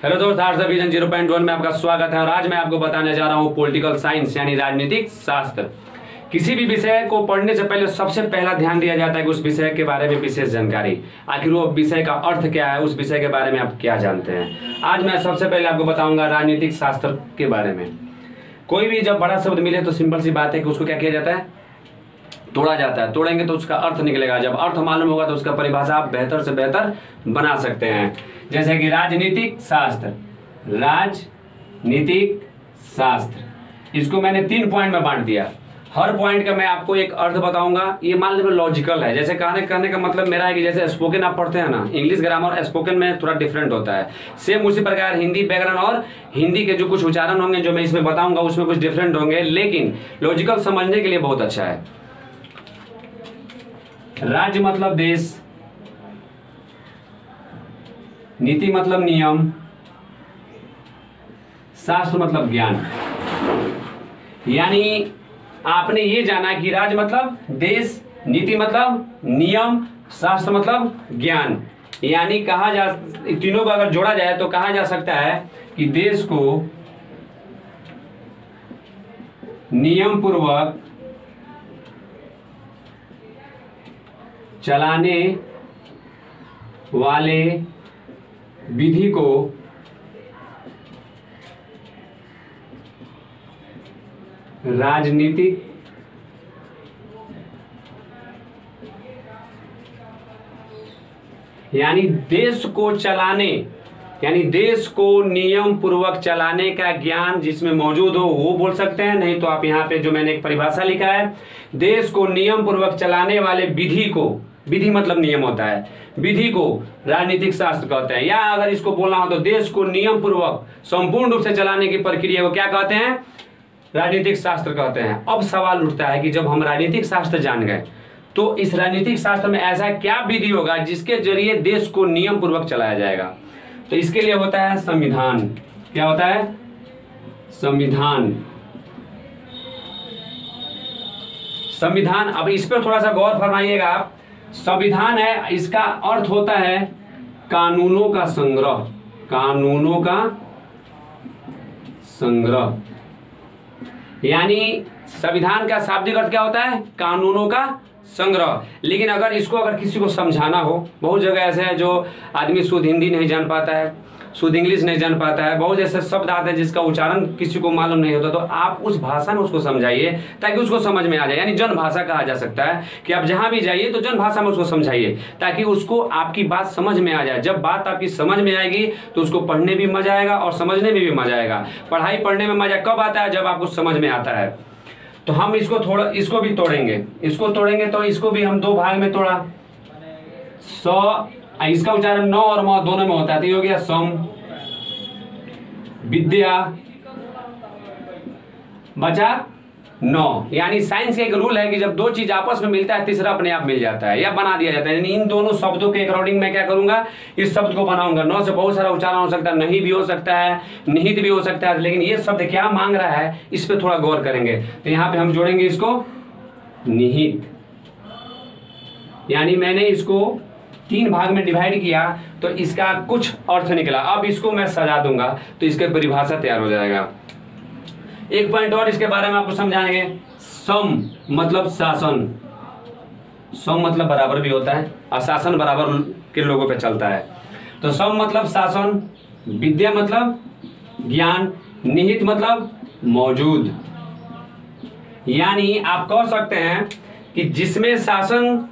Hello दोस्त, arts vision 0.1 में आपका स्वागत है। और आज मैं आपको बताने जा रहा हूँ पॉलिटिकल साइंस यानी राजनीतिक शास्त्र। किसी भी विषय को पढ़ने से पहले सबसे पहला ध्यान दिया जाता है कि उस विषय के बारे में विशेष जानकारी, आखिर वो विषय का अर्थ क्या है, उस विषय के बारे में आप क्या जानते हैं। आज मैं सबसे पहले आपको बताऊंगा राजनीतिक शास्त्र के बारे में। कोई भी जब बड़ा शब्द मिले तो सिंपल सी बात है कि उसको क्या किया जाता है, तोड़ा जाता है। तोड़ेंगे तो उसका अर्थ निकलेगा। जब अर्थ मालूम होगा तो उसका परिभाषा आप बेहतर से बेहतर बना सकते हैं। जैसे कि राजनीतिक शास्त्र, राजनीतिक शास्त्र, इसको मैंने 3 पॉइंट में बांट दिया। हर पॉइंट का मैं आपको एक अर्थ बताऊंगा। ये मान लीजिए लॉजिकल है। जैसे कहने का मतलब मेरा है कि जैसे स्पोकन आप पढ़ते हैं ना, इंग्लिश ग्रामर स्पोकन में थोड़ा डिफरेंट होता है। सेम उसी प्रकार हिंदी व्याकरण और हिंदी के जो कुछ उच्चारण होंगे जो मैं इसमें बताऊंगा उसमें कुछ डिफरेंट होंगे, लेकिन लॉजिकल समझने के लिए बहुत अच्छा है। राज्य मतलब देश, नीति मतलब नियम, शास्त्र मतलब ज्ञान। यानी आपने ये जाना कि राज्य मतलब देश, नीति मतलब नियम, शास्त्र मतलब ज्ञान। यानी कहा जा, तीनों को अगर जोड़ा जाए तो कहा जा सकता है कि देश को नियम पूर्वक चलाने वाले विधि को राजनीतिक यानी देश को चलाने, यानी देश को नियम पूर्वक चलाने का ज्ञान जिसमें मौजूद हो वो बोल सकते हैं। नहीं तो आप यहाँ पे जो मैंने एक परिभाषा लिखा है, देश को नियम पूर्वक चलाने वाले विधि को, विधि मतलब नियम होता है, विधि को राजनीतिक शास्त्र कहते हैं। या अगर इसको बोलना हो तो देश को नियम पूर्वक संपूर्ण रूप से चलाने की प्रक्रिया को क्या कहते हैं, राजनीतिक शास्त्र कहते हैं। अब सवाल उठता है कि जब हम राजनीतिक शास्त्र जान गए तो इस राजनीतिक शास्त्र में ऐसा क्या विधि होगा जिसके जरिए देश को नियम पूर्वक चलाया जाएगा। तो इसके लिए होता है संविधान। क्या होता है, संविधान। संविधान, अब इस पर थोड़ा सा गौर फरमाइएगा आप। संविधान है, इसका अर्थ होता है कानूनों का संग्रह, कानूनों का संग्रह। यानी संविधान का शाब्दिक अर्थ क्या होता है, कानूनों का संग्रह। लेकिन अगर किसी को समझाना हो, बहुत जगह ऐसे है जो आदमी शुद्ध हिंदी नहीं जान पाता है, शुद्ध इंग्लिश नहीं जान पाता है, बहुत ऐसे शब्द आते हैं जिसका उच्चारण किसी को मालूम नहीं होता, तो आप उस भाषा में उसको समझाइए ताकि उसको समझ में आ जाए। यानी जन भाषा कहा जा सकता है कि आप जहां भी जाइए तो जन भाषा में उसको समझाइए ताकि उसको आपकी बात समझ में आ जाए। जब बात आपकी समझ में आएगी तो उसको पढ़ने भी मजा आएगा और समझने में भी मजा आएगा। पढ़ाई पढ़ने में मजा कब आता है, जब आपको समझ में आता है। तो हम इसको थोड़ा, इसको भी तोड़ेंगे, इसको तोड़ेंगे तो इसको भी हम 2 भाग में तोड़ा। इसका उच्चारण न और म दोनों में होता है, तो ये हो गया सम, विद्या, बचा 9। यानी साइंस का एक रूल है कि जब 2 चीज आपस में मिलता है तीसरा अपने आप मिल जाता है या बना दिया जाता है। यानी इन दोनों शब्दों के अकॉर्डिंग मैं क्या करूंगा, इस शब्द को बनाऊंगा। 9 से बहुत सारा उच्चारण हो सकता है, नहीं भी हो सकता है, निहित भी हो सकता है, लेकिन ये शब्द क्या मांग रहा है इस पे थोड़ा गौर करेंगे। तो यहाँ पे हम जोड़ेंगे इसको निहित। यानी मैंने इसको 3 भाग में डिवाइड किया तो इसका कुछ अर्थ निकला। अब इसको मैं सजा दूंगा तो इसके परिभाषा तैयार हो जाएगा। एक पॉइंट और इसके बारे में आपको समझाएंगे। सम मतलब शासन, सम मतलब बराबर भी होता है और शासन बराबर के लोगों पे चलता है। तो सम मतलब शासन, विद्या मतलब ज्ञान, निहित मतलब मौजूद। यानी आप कह सकते हैं कि जिसमें शासन,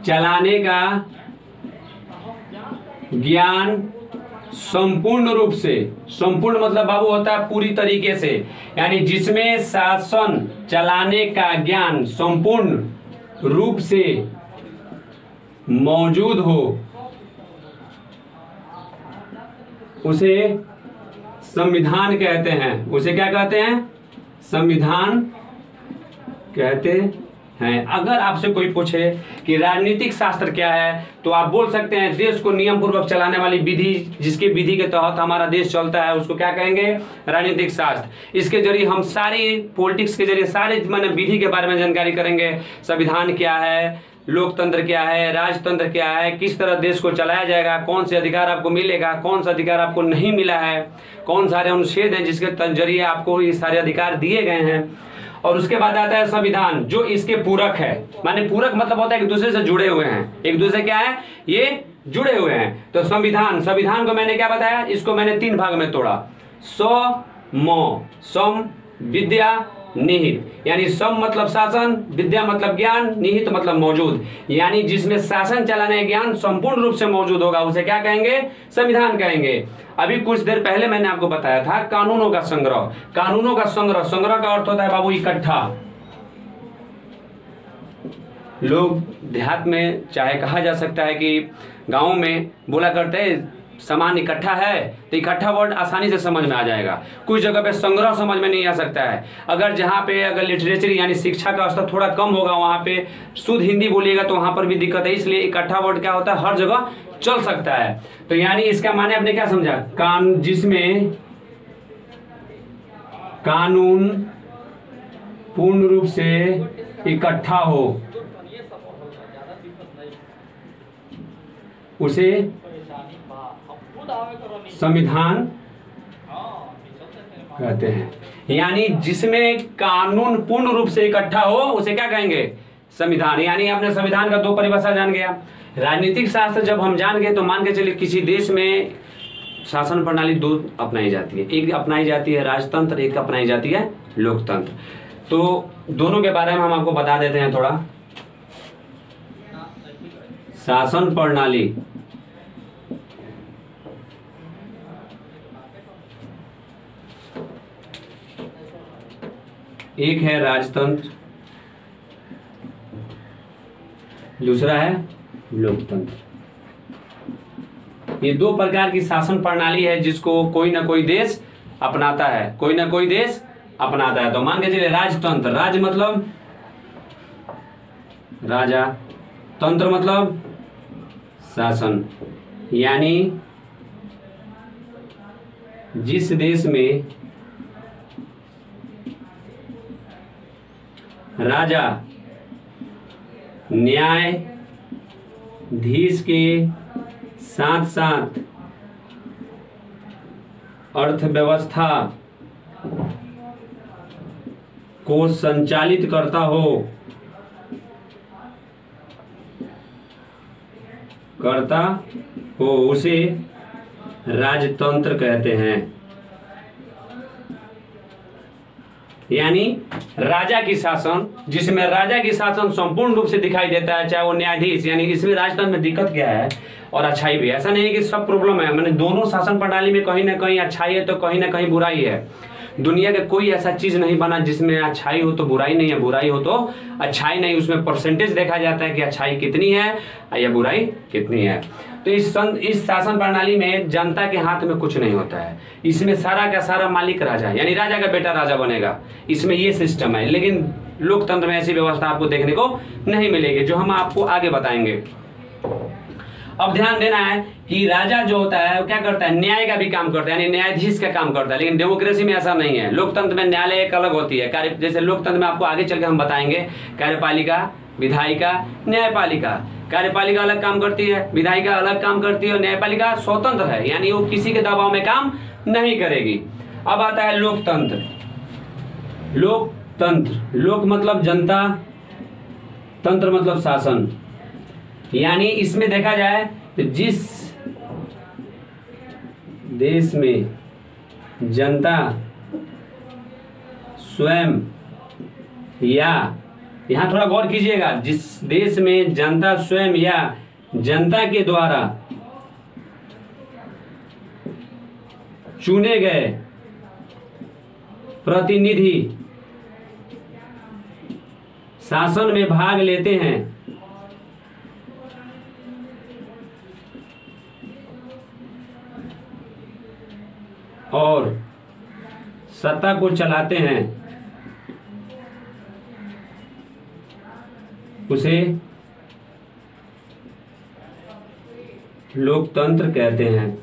चलाने का ज्ञान संपूर्ण रूप से, संपूर्ण मतलब बाबू होता है पूरी तरीके से, यानी जिसमें शासन चलाने का ज्ञान संपूर्ण रूप से मौजूद हो उसे संविधान कहते हैं। उसे क्या कहते हैं, संविधान कहते हैं। अगर आपसे कोई पूछे कि राजनीतिक शास्त्र क्या है तो आप बोल सकते हैं देश को नियम पूर्वक चलाने वाली विधि, जिसके विधि के तहत हमारा देश चलता है, उसको क्या कहेंगे, राजनीतिक शास्त्र। इसके जरिए हम सारी पॉलिटिक्स के जरिए सारे माने विधि के बारे में जानकारी करेंगे। संविधान क्या है, लोकतंत्र क्या है, राजतंत्र क्या है, किस तरह देश को चलाया जाएगा, कौन से अधिकार आपको मिलेगा, कौन सा अधिकार आपको नहीं मिला है, कौन सारे अनुच्छेद हैं जिसके जरिए आपको ये सारे अधिकार दिए गए हैं। और उसके बाद आता है संविधान, जो इसके पूरक है। माने पूरक मतलब होता है एक दूसरे से जुड़े हुए हैं, एक दूसरे क्या है, ये जुड़े हुए हैं। तो संविधान, संविधान को मैंने क्या बताया, इसको मैंने 3 भाग में तोड़ा। सम, विद्या, निहित। यानी सम मतलब शासन, विद्या मतलब ज्ञान, निहित मतलब मौजूद। यानी जिसमें शासन चलाने ज्ञान संपूर्ण रूप से मौजूद होगा उसे क्या कहेंगे, संविधान कहेंगे। अभी कुछ देर पहले मैंने आपको बताया था कानूनों का संग्रह। कानूनों का संग्रह, संग्रह का अर्थ होता है बाबू इकट्ठा। लोग देहात में चाहे कहा जा सकता है कि गाँव में बोला करते हैं सामान इकट्ठा है, तो इकट्ठा वर्ड आसानी से समझ में आ जाएगा। कुछ जगह पे संग्रह समझ में नहीं आ सकता है। अगर जहाँ पे अगर लिटरेचर यानी शिक्षा का स्तर थोड़ा कम होगा, वहाँ पे शुद्ध हिंदी बोलिएगा तो वहाँ पर भी दिक्कत है। इसलिए इकट्ठा वर्ड क्या होता है, हर जगह चल सकता है। तो यानी इसका माने आपने क्या समझा, जिसमें कानून पूर्ण रूप से इकट्ठा हो उसे संविधान कहते हैं। यानी जिसमें कानून पूर्ण रूप से इकट्ठा हो उसे क्या कहेंगे, संविधान। यानी आपने संविधान का 2 परिभाषा जान गया। राजनीतिक शास्त्र जब हम जान गए तो मान के चलिए किसी देश में शासन प्रणाली 2 अपनाई जाती है, एक अपनाई जाती है राजतंत्र, एक अपनाई जाती है लोकतंत्र। तो दोनों के बारे में हम आपको बता देते हैं थोड़ा। शासन प्रणाली एक है राजतंत्र, दूसरा है लोकतंत्र। ये 2 प्रकार की शासन प्रणाली है जिसको कोई ना कोई देश अपनाता है, कोई ना कोई देश अपनाता है। तो मान के चलिए राजतंत्र, राज मतलब राजा, तंत्र मतलब शासन। यानी जिस देश में राजा न्यायाधीश के साथ साथ अर्थव्यवस्था को संचालित करता हो उसे राजतंत्र कहते हैं। यानी राजा की शासन, जिसमें राजा की शासन संपूर्ण रूप से दिखाई देता है, चाहे वो न्यायाधीश। यानी इसमें राजतंत्र में दिक्कत क्या है और अच्छाई भी है, ऐसा नहीं है कि सब प्रॉब्लम है। मैंने दोनों शासन प्रणाली में कहीं ना कहीं अच्छाई है तो कहीं ना कहीं बुराई है। दुनिया का कोई ऐसा चीज नहीं बना जिसमें अच्छाई हो तो बुराई नहीं है, बुराई हो तो अच्छाई नहीं। उसमें परसेंटेज देखा जाता है कि अच्छाई कितनी है या बुराई कितनी है। तो इस शासन प्रणाली में जनता के हाथ में कुछ नहीं होता है। इसमें सारा का सारा मालिक राजा है, यानी राजा का बेटा राजा बनेगा। इसमें ये सिस्टम है। लेकिन लोकतंत्र में ऐसी व्यवस्था आपको देखने को नहीं मिलेगी, जो हम आपको आगे बताएंगे। अब ध्यान देना है कि राजा जो होता है वो क्या करता है, न्याय का भी काम करता है, यानी न्यायाधीश का काम करता है। लेकिन डेमोक्रेसी में ऐसा नहीं है। लोकतंत्र में न्यायालय एक अलग होती है। जैसे लोकतंत्र में आपको आगे चल के हम बताएंगे, कार्यपालिका, विधायिका, न्यायपालिका। कार्यपालिका अलग काम करती है, विधायिका अलग काम करती है और न्यायपालिका स्वतंत्र है, यानी वो किसी के दबाव में काम नहीं करेगी। अब आता है लोकतंत्र। लोकतंत्र, लोक मतलब जनता, तंत्र मतलब शासन। यानी इसमें देखा जाए तो जिस देश में जनता स्वयं या, यहां थोड़ा गौर कीजिएगा, जिस देश में जनता स्वयं या जनता के द्वारा चुने गए प्रतिनिधि शासन में भाग लेते हैं और सत्ता को चलाते हैं, उसे लोकतंत्र कहते हैं।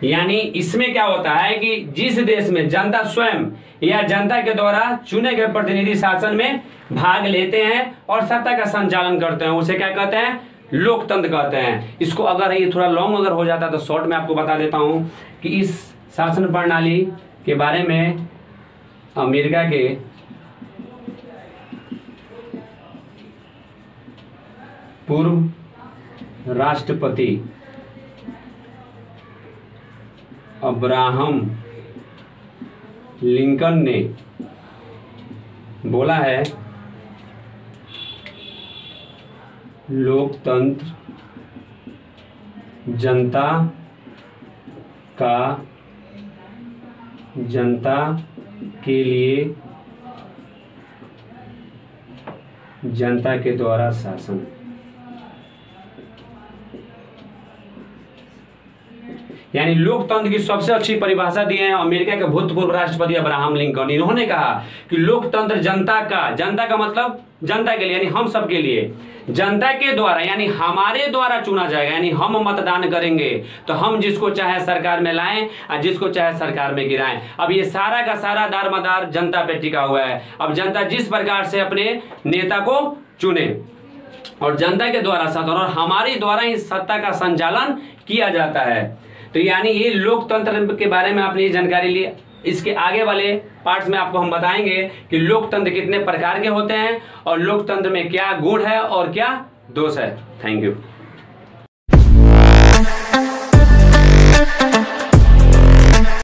यानी इसमें क्या होता है कि जिस देश में जनता स्वयं या जनता के द्वारा चुने गए प्रतिनिधि शासन में भाग लेते हैं और सत्ता का संचालन करते हैं, उसे क्या कहते हैं? लोकतंत्र कहते हैं। इसको अगर ये थोड़ा लॉन्ग अगर हो जाता तो शॉर्ट में आपको बता देता हूं कि इस शासन प्रणाली के बारे में अमेरिका के पूर्व राष्ट्रपति अब्राहम लिंकन ने बोला है, लोकतंत्र जनता के लिए, जनता के द्वारा शासन। यानी लोकतंत्र की सबसे अच्छी परिभाषा दी है अमेरिका के भूतपूर्व राष्ट्रपति अब्राहम लिंकन। इन्होंने कहा कि लोकतंत्र जनता का मतलब जनता के लिए, यानी हम सब के लिए, जनता के द्वारा यानी हमारे द्वारा चुना जाएगा। यानी हम मतदान करेंगे तो हम जिसको चाहे सरकार में लाएं और जिसको चाहे सरकार में गिराएं। अब ये सारा का सारा दारमदार जनता पे टिका हुआ है। अब जनता जिस प्रकार से अपने नेता को चुने और जनता के द्वारा शासन और हमारे द्वारा ही सत्ता का संचालन किया जाता है। तो यानी ये लोकतंत्र के बारे में आपने ये जानकारी ली। इसके आगे वाले पार्ट्स में आपको हम बताएंगे कि लोकतंत्र कितने प्रकार के होते हैं और लोकतंत्र में क्या गुण है और क्या दोष है। Thank you.